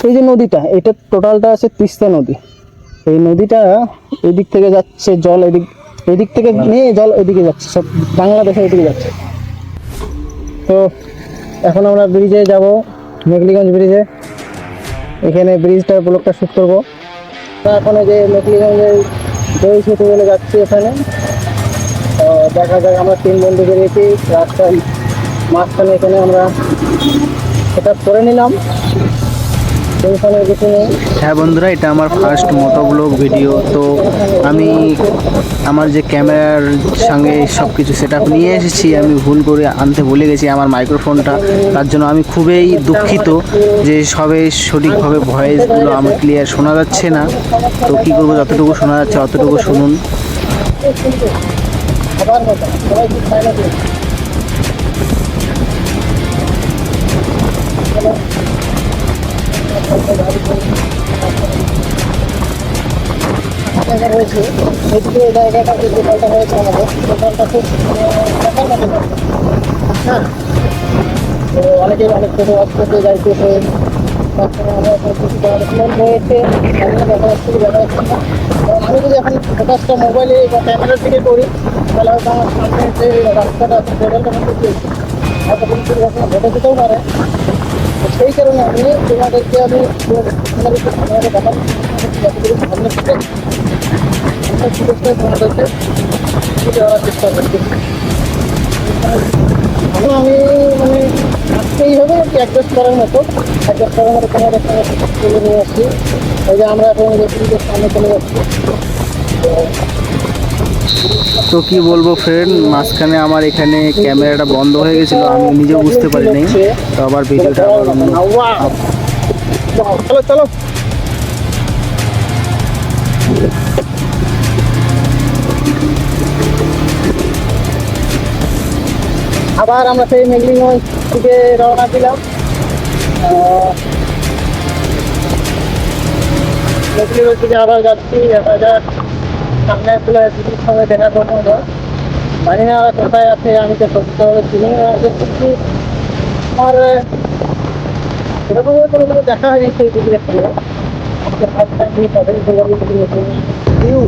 এই যে নদীটা, এটা টোটালটা আছে তিস্তা নদী। এই নদীটা এদিক থেকে যাচ্ছে জল, এদিক থেকে নিয়ে জল এদিকে যাচ্ছে, সব বাংলাদেশের এদিকে যাচ্ছে। তো এখন আমরা ব্রিজে যাব, মেঘলিগঞ্জ ব্রিজে। এখানে ব্রিজটার ব্লকটা শুট করবো। এখন এই যে মেঘলিগঞ্জের দই সেতু বলে যাচ্ছি এখানে। তো দেখা যাক, আমরা 3 বন্ধু বেরিয়েছি রাস্তার মাঝখানে। এখানে আমরা সেটা করে নিলাম, কিছু নেই। হ্যাঁ বন্ধুরা, এটা আমার ফার্স্ট মোটো ব্লগ ভিডিও। তো আমি আমার যে ক্যামেরার সঙ্গে সব কিছু সেট আপ নিয়ে এসেছি, আমি ভুল করে আনতে ভুলে গেছি আমার মাইক্রোফোনটা। তার জন্য আমি খুবই দুঃখিত যে সবে সঠিকভাবে ভয়েসগুলো আমার ক্লিয়ার শোনা যাচ্ছে না। তো কী করবো, যতটুকু শোনা যাচ্ছে অতটুকু শুনুন। রয়েছে এই জায়গাটা, যে দোকানটা হয়েছে আমাদের দোকানটা খুব হ্যাঁ। তো অনেকেই অনেক ছোটো আসতে যাইতেছে, হয়েছে দেখা যাচ্ছে দেখা যাচ্ছে না। আমি যদি এখন ফোকাসটা মোবাইলে বা ক্যামেরার দিকে করি, তাহলে হয়তো আমার সামনে যে রাস্তাটা আছে সেটার মধ্যে হয়তো কোনো দুর্ঘটনা ঘটে যেতেও পারে। সেই কারণে আমি তোমাদেরকে আমি দেখার ভাবনা থেকে তোমাদেরকে দেওয়ার চেষ্টা করছি। আমি মানে আজকে এইভাবে অ্যাডজাস্ট করার মতো তোমাদের সঙ্গে তুলে নিয়ে আসছি। এই যে আমরা এখন সামনে চলে যাচ্ছি। তো কি বলবো ফ্রেন্ড, মাঝখানে আমার এখানে ক্যামেরাটা বন্ধ হয়ে গেছিলো, আমি নিজেও বুঝতে পারিনি। তো আবার ভিডিওটা চলো চলো। আবার আমরা সেই মেঘলিগঞ্জ থেকে রওনা দিলাম। মেঘলিগঞ্জ থেকে আবার যাচ্ছি। দেখা যাক সামনে আসলে দিদির সঙ্গে দেখা করবো। জানি না কোথায় আছে, আমি তো সত্যিভাবে চিনি না। দেখছি আমার সেরকমভাবে কোনো দেখা হয়নি সেই দিদির সঙ্গে। ভিউ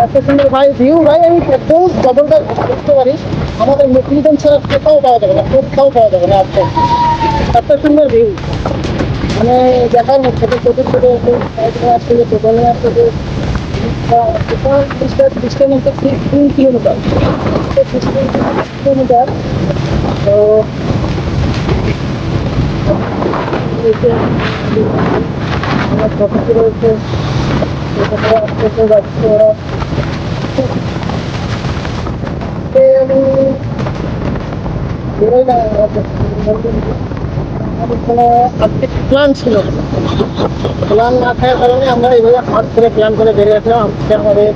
এত সুন্দর ভাই, ভিউ ভাই আমি একদম জবরদস্ত বুঝতে পারি। আমাদের মেঘলিগঞ্জ ছাড়া কোথাও পাওয়া যাবে না, কোথাও পাওয়া যাবে না। এত সুন্দর ভিউ, মানে দেখার মধ্যে ছোটো ছোটো আসছে, ছোটো নিয়ে আসছে যে ডিস্টেন্স হচ্ছে 3 কিলোমিটার। তো আমার প্রকৃতি রয়েছে, আস্তে যাচ্ছে ওরা। আমি বেরোই না, আমাদের কোনো আজকে প্ল্যান ছিল, প্ল্যান না থাকার কারণে আমরা এইভাবে হাত করে প্ল্যান করে বেরিয়ে আসলাম। আজকে আমাদের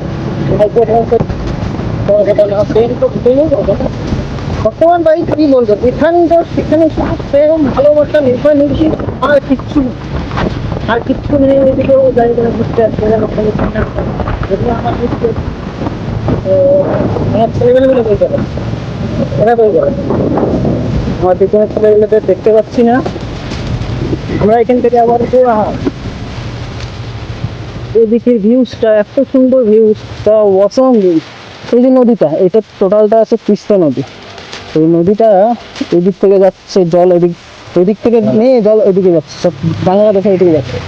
বর্তমান ভাই কি বলবো, এখানে সেখানে শুধু প্রেম ভালোবাসা নির্ভর নির্ভর আর কিচ্ছু নেই, আর কিচ্ছু নেই। এদিকেও গাড়ি করে ঘুরতে আসছে যদিও আমার ঘুরতে আমার ছেলেমেয়েগুলো বই যাবে, এরা বই যাবে। আমার পিছনের ছেলেগুলোতে দেখতে পাচ্ছি না। আমরা এখান থেকে আবার এদিকের ভিউজটা এত সুন্দর, ভিউজটা অসম ভিউজ। এই যে নদীটা, এটা টোটালটা আছে তিস্তা নদী। এই নদীটা এদিক থেকে যাচ্ছে জল, এদিক থেকে নিয়ে জল এদিকে যাচ্ছে, সব বাংলাদেশের এদিকে যাচ্ছে।